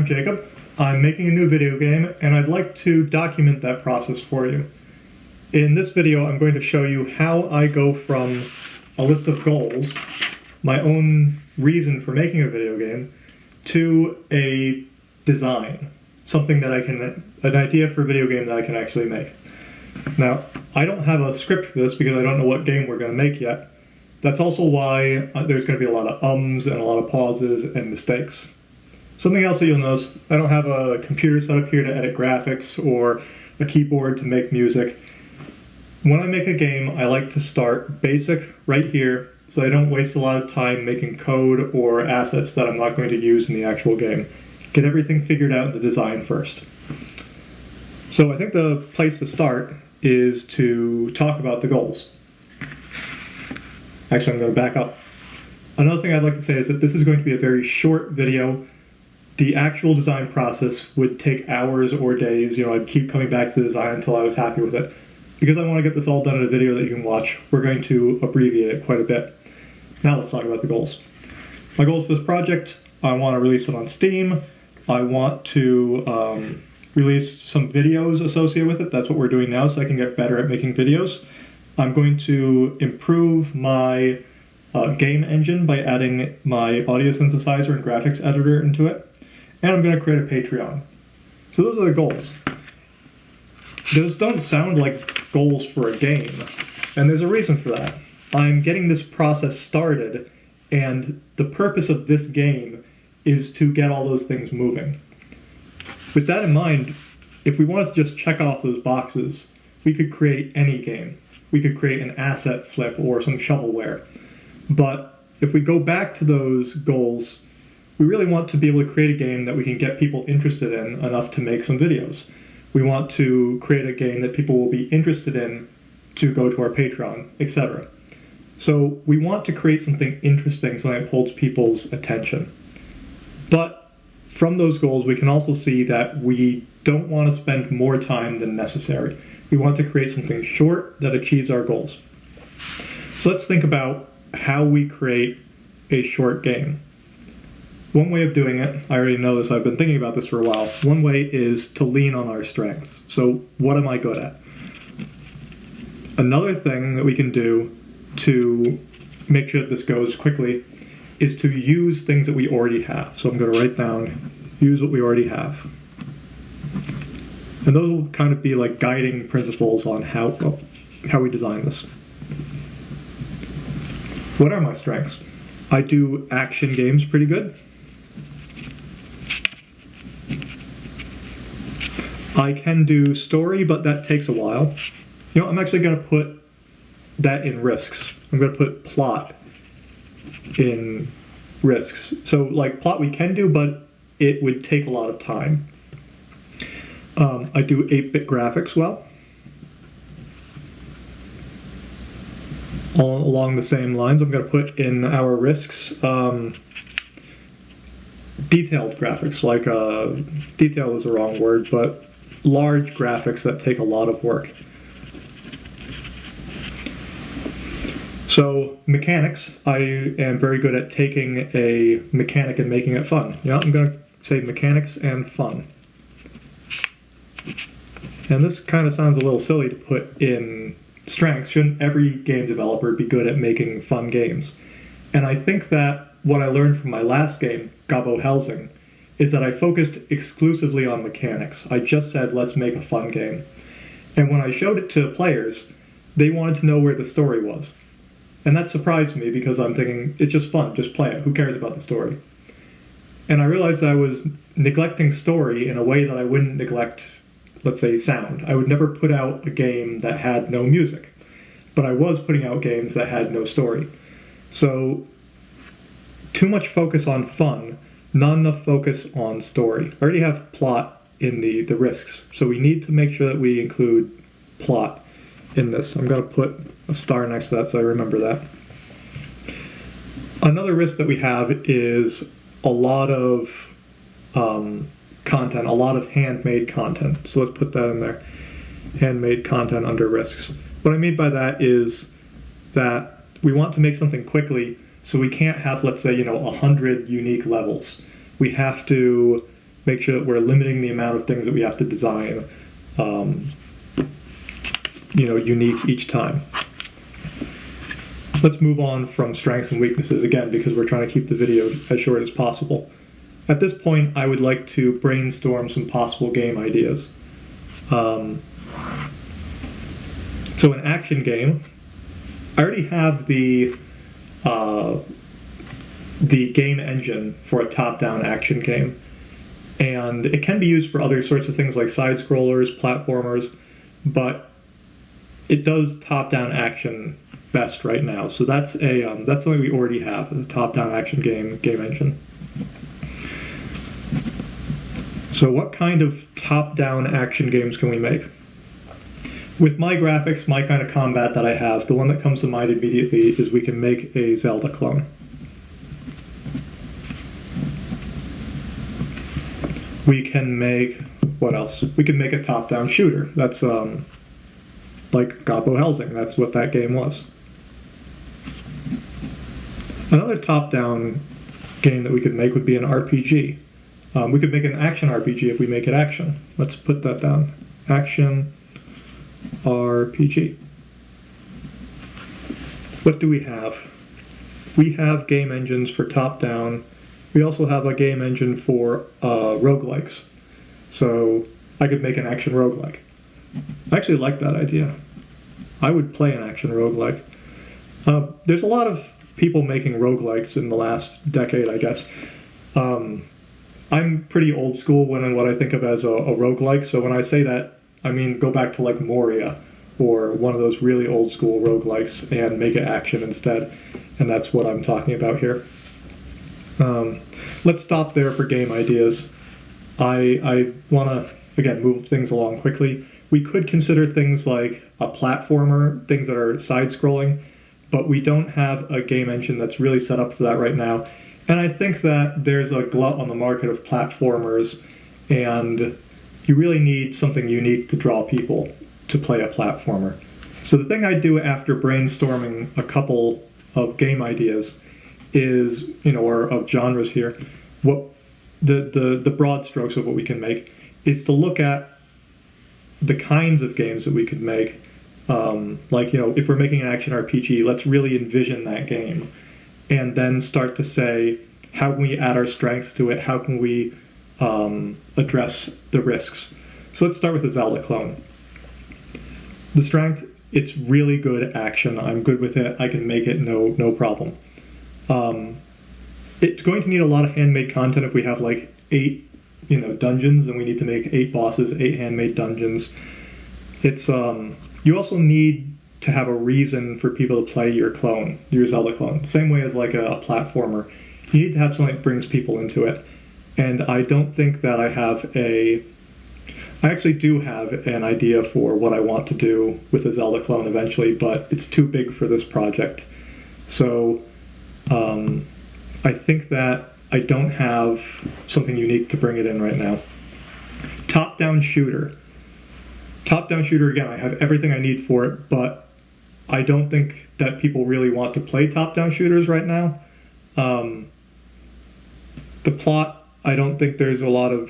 I'm Jacob. I'm making a new video game, and I'd like to document that process for you. In this video, I'm going to show you how I go from a list of goals, my own reason for making a video game, to a design, something that an idea for a video game that I can actually make. Now, I don't have a script for this because I don't know what game we're going to make yet. That's also why there's going to be a lot of ums and a lot of pauses and mistakes. Something else that you'll notice, I don't have a computer set up here to edit graphics or a keyboard to make music. When I make a game, I like to start basic right here so I don't waste a lot of time making code or assets that I'm not going to use in the actual game. Get everything figured out in the design first. So I think the place to start is to talk about the goals. Actually, I'm going to back up. Another thing I'd like to say is that this is going to be a very short video. The actual design process would take hours or days. I'd keep coming back to the design until I was happy with it. Because I want to get this all done in a video that you can watch, we're going to abbreviate it quite a bit. Now let's talk about the goals. My goals for this project, I want to release it on Steam. I want to release some videos associated with it. That's what we're doing now, so I can get better at making videos. I'm going to improve my game engine by adding my audio synthesizer and graphics editor into it. And I'm going to create a Patreon. So those are the goals. Those don't sound like goals for a game, and there's a reason for that. I'm getting this process started, and the purpose of this game is to get all those things moving. With that in mind, if we wanted to just check off those boxes, we could create any game. We could create an asset flip or some shovelware. But if we go back to those goals, we really want to be able to create a game that we can get people interested in enough to make some videos. We want to create a game that people will be interested in to go to our Patreon, etc. So we want to create something interesting, something that holds people's attention. But from those goals, we can also see that we don't want to spend more time than necessary. We want to create something short that achieves our goals. So let's think about how we create a short game. One way of doing it, I already know this, I've been thinking about this for a while. One way is to lean on our strengths. So what am I good at? Another thing that we can do to make sure that this goes quickly is to use things that we already have. So I'm going to write down, use what we already have. And those will kind of be like guiding principles on how we design this. What are my strengths? I do action games pretty good. I can do story, but that takes a while. I'm actually going to put that in risks. I'm going to put plot in risks. So, like, plot we can do, but it would take a lot of time. I do 8-bit graphics well. All along the same lines, I'm going to put in our risks detailed graphics, like detail is the wrong word, but large graphics that take a lot of work. So mechanics, I am very good at taking a mechanic and making it fun. I'm going to say mechanics and fun. And this kind of sounds a little silly to put in strengths. Shouldn't every game developer be good at making fun games? And I think that what I learned from my last game, Gobbo-Helsing, is that I focused exclusively on mechanics. I just said, let's make a fun game. And when I showed it to players, they wanted to know where the story was. And that surprised me because I'm thinking, it's just fun, just play it, who cares about the story? And I realized that I was neglecting story in a way that I wouldn't neglect, let's say, sound. I would never put out a game that had no music, but I was putting out games that had no story. So, too much focus on fun, not enough focus on story. I already have plot in the risks, so we need to make sure that we include plot in this. I'm going to put a star next to that so I remember that. Another risk that we have is a lot of content, a lot of handmade content. So let's put that in there. Handmade content under risks. What I mean by that is that we want to make something quickly, so we can't have, let's say, 100 unique levels. We have to make sure that we're limiting the amount of things that we have to design, unique each time. Let's move on from strengths and weaknesses again, because we're trying to keep the video as short as possible. At this point, I would like to brainstorm some possible game ideas. So an action game, I already have the game engine for a top-down action game, and it can be used for other sorts of things like side-scrollers, platformers, but it does top-down action best right now. So that's something we already have, a top-down action game engine. So what kind of top-down action games can we make? With my graphics, my kind of combat that I have, the one that comes to mind immediately is we can make a Zelda clone. We can make, what else? We can make a top-down shooter. That's like Gobbo-Helsing. That's what that game was. Another top-down game that we could make would be an RPG. We could make an action RPG if we make it action. Let's put that down. Action RPG. What do we have? We have game engines for top-down. We also have a game engine for roguelikes. So I could make an action roguelike. I actually like that idea. I would play an action roguelike. There's a lot of people making roguelikes in the last decade, I guess. I'm pretty old school when what I think of as a roguelike, so when I say that, I mean go back to like Moria, or one of those really old school roguelikes, and make it action instead, and that's what I'm talking about here. Let's stop there for game ideas. I want to, again, move things along quickly. We could consider things like a platformer, things that are side-scrolling, but we don't have a game engine that's really set up for that right now. And I think that there's a glut on the market of platformers, and you really need something unique to draw people to play a platformer. So the thing I do after brainstorming a couple of game ideas is, or of genres here, what the broad strokes of what we can make is to look at the kinds of games that we could make. If we're making an action RPG, let's really envision that game, and then start to say, how can we add our strengths to it? How can we address the risks? So let's start with the Zelda clone. The strength, it's really good action. I'm good with it. I can make it, no problem. It's going to need a lot of handmade content if we have like 8 dungeons, and we need to make 8 bosses, 8 handmade dungeons. It's you also need to have a reason for people to play your clone, your Zelda clone. Same way as like a platformer. You need to have something that brings people into it. And I don't think that I actually do have an idea for what I want to do with the Zelda clone eventually, but it's too big for this project. So I think that I don't have something unique to bring it in right now. Top-down shooter. Top-down shooter, again, I have everything I need for it, but I don't think that people really want to play top-down shooters right now. The plot, I don't think there's a lot of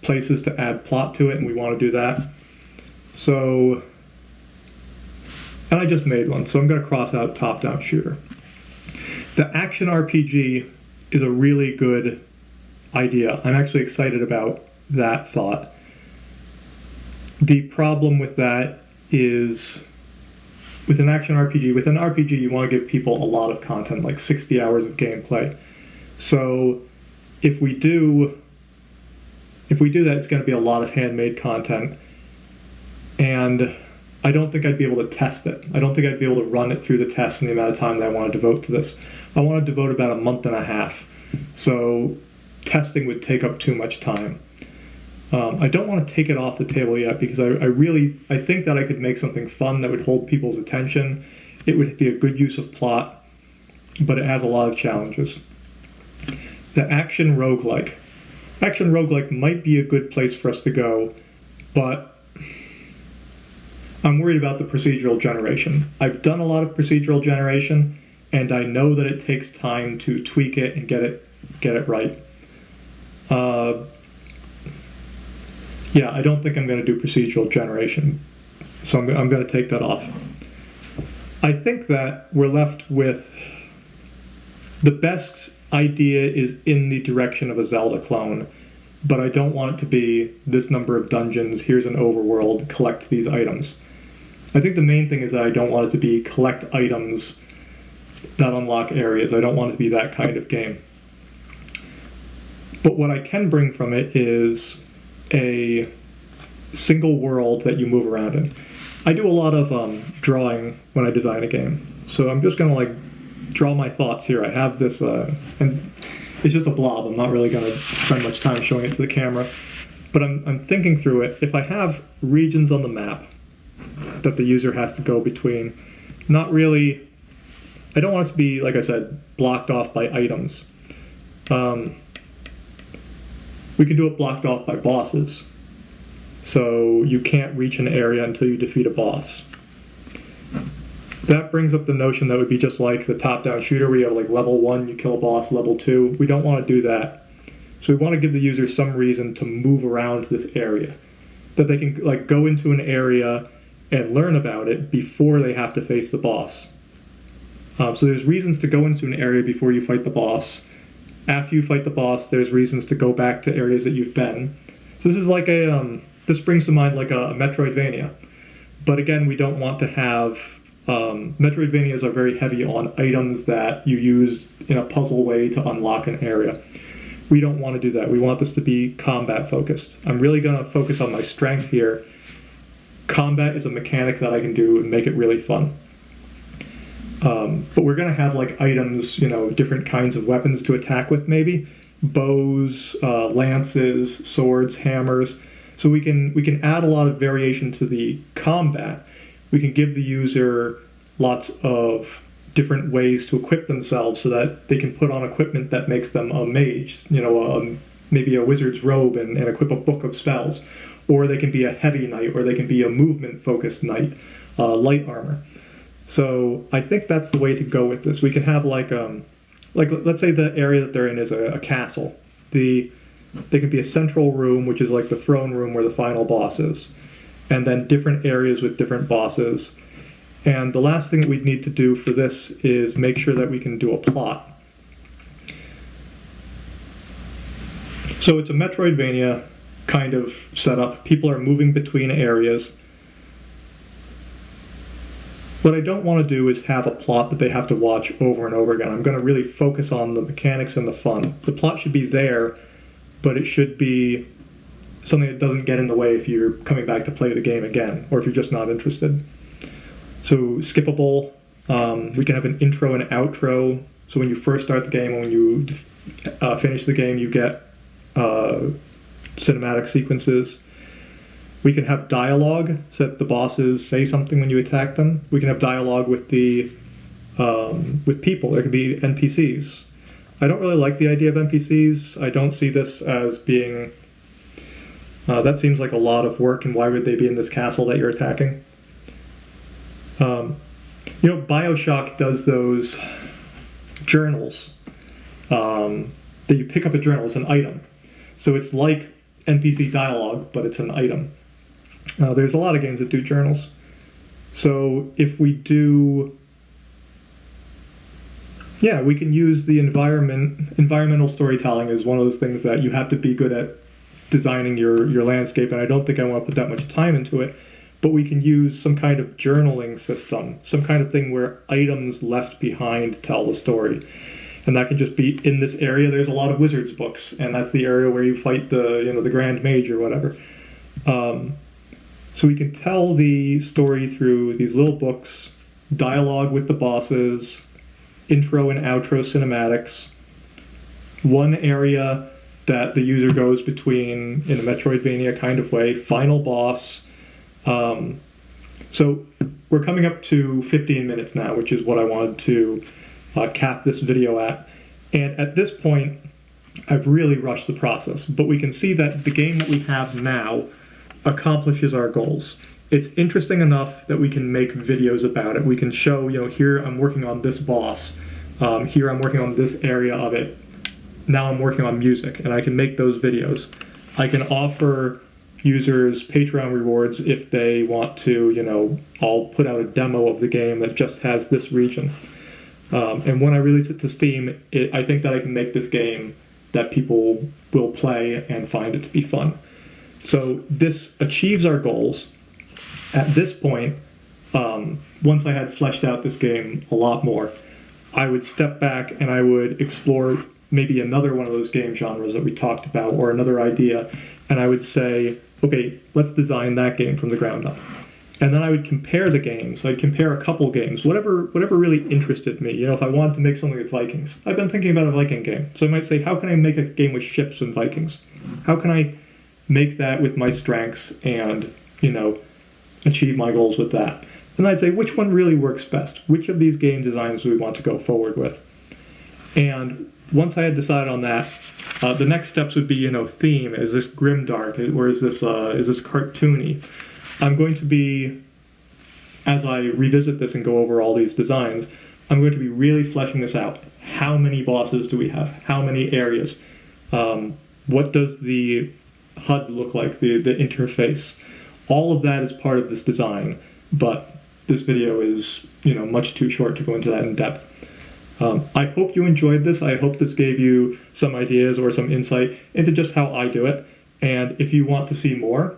places to add plot to it, and we want to do that. So, and I just made one, so I'm going to cross out top-down shooter. The action RPG is a really good idea. I'm actually excited about that thought. The problem with that is, with an action RPG, with an RPG you want to give people a lot of content, like 60 hours of gameplay. So if we do that, it's going to be a lot of handmade content, and I don't think I'd be able to test it. I don't think I'd be able to run it through the test in the amount of time that I want to devote to this. I want to devote about a month and a half, so testing would take up too much time. I don't want to take it off the table yet, because I think that I could make something fun that would hold people's attention. It would be a good use of plot, but it has a lot of challenges. The action roguelike. Action roguelike might be a good place for us to go, but I'm worried about the procedural generation. I've done a lot of procedural generation, and I know that it takes time to tweak it and get it right. yeah, I don't think I'm going to do procedural generation, so I'm going to take that off. I think that we're left with the best idea is in the direction of a Zelda clone, but I don't want it to be this number of dungeons, here's an overworld, collect these items. I think the main thing is that I don't want it to be collect items that unlock areas. I don't want it to be that kind of game. But what I can bring from it is a single world that you move around in. I do a lot of drawing when I design a game, so I'm just going to like draw my thoughts here. I have this, and it's just a blob. I'm not really going to spend much time showing it to the camera, but I'm thinking through it. If I have regions on the map that the user has to go between, not really, I don't want it to be, like I said, blocked off by items. We can do it blocked off by bosses. So you can't reach an area until you defeat a boss. That brings up the notion that would be just like the top-down shooter where you have like level 1, you kill a boss, level 2. We don't want to do that. So we want to give the user some reason to move around this area. That they can like go into an area and learn about it before they have to face the boss. So there's reasons to go into an area before you fight the boss. After you fight the boss, there's reasons to go back to areas that you've been. So this is like a, this brings to mind like a Metroidvania. But again, we don't want to have, Metroidvanias are very heavy on items that you use in a puzzle way to unlock an area. We don't want to do that. We want this to be combat focused. I'm really going to focus on my strength here. Combat is a mechanic that I can do and make it really fun. But we're going to have like items, you know, different kinds of weapons to attack with maybe. Bows, lances, swords, hammers. So we can add a lot of variation to the combat. We can give the user lots of different ways to equip themselves so that they can put on equipment that makes them a mage, you know, maybe a wizard's robe and equip a book of spells. Or they can be a heavy knight, or they can be a movement-focused knight, light armor. So I think that's the way to go with this. We can have like let's say the area that they're in is a castle. They could be a central room, which is like the throne room where the final boss is. And then different areas with different bosses. And the last thing that we'd need to do for this is make sure that we can do a plot. So it's a Metroidvania kind of setup. People are moving between areas. What I don't want to do is have a plot that they have to watch over and over again. I'm going to really focus on the mechanics and the fun. The plot should be there, but it should be something that doesn't get in the way if you're coming back to play the game again, or if you're just not interested. So skippable, we can have an intro and outro. So when you first start the game and when you finish the game, you get cinematic sequences. We can have dialogue, so that the bosses say something when you attack them. We can have dialogue with the with people. There can be NPCs. I don't really like the idea of NPCs. I don't see this as being... that seems like a lot of work, and why would they be in this castle that you're attacking? You know, BioShock does those journals. That you pick up a journal as an item. So it's like NPC dialogue, but it's an item. There's a lot of games that do journals. So if we do... Yeah, we can use the environmental storytelling as one of those things that you have to be good at designing your landscape, and I don't think I want to put that much time into it, but we can use some kind of journaling system, some kind of thing where items left behind tell the story. And that can just be, in this area there's a lot of wizards books, and that's the area where you fight the Grand Mage or whatever. So we can tell the story through these little books, dialogue with the bosses, intro and outro cinematics, one area that the user goes between in a Metroidvania kind of way, final boss. So we're coming up to 15 minutes now, which is what I wanted to cap this video at. And at this point, I've really rushed the process, but we can see that the game that we have now accomplishes our goals. It's interesting enough that we can make videos about it. We can show, here I'm working on this boss, here I'm working on this area of it, now I'm working on music, and I can make those videos. I can offer, users Patreon rewards if they want to, I'll put out a demo of the game that just has this region. And when I release it to Steam, I think that I can make this game that people will play and find it to be fun. So this achieves our goals. At this point, once I had fleshed out this game a lot more, I would step back and I would explore maybe another one of those game genres that we talked about, or another idea, and I would say, okay, let's design that game from the ground up. And then I would compare the games. I'd compare a couple games, whatever really interested me. If I wanted to make something with Vikings, I've been thinking about a Viking game. So I might say, how can I make a game with ships and Vikings? How can I make that with my strengths and, achieve my goals with that? And I'd say, which one really works best? Which of these game designs do we want to go forward with? And once I had decided on that, the next steps would be, theme. Is this grimdark? Or is this cartoony? I'm going to be, as I revisit this and go over all these designs, I'm going to be really fleshing this out. How many bosses do we have? How many areas? What does the HUD look like, the interface? All of that is part of this design, but this video is, much too short to go into that in depth. I hope you enjoyed this. I hope this gave you some ideas or some insight into just how I do it. And if you want to see more,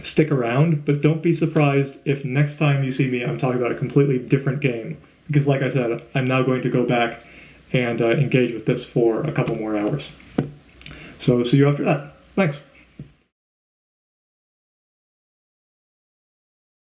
stick around, but don't be surprised if next time you see me, I'm talking about a completely different game. Because like I said, I'm now going to go back and engage with this for a couple more hours. So see you after that. Thanks.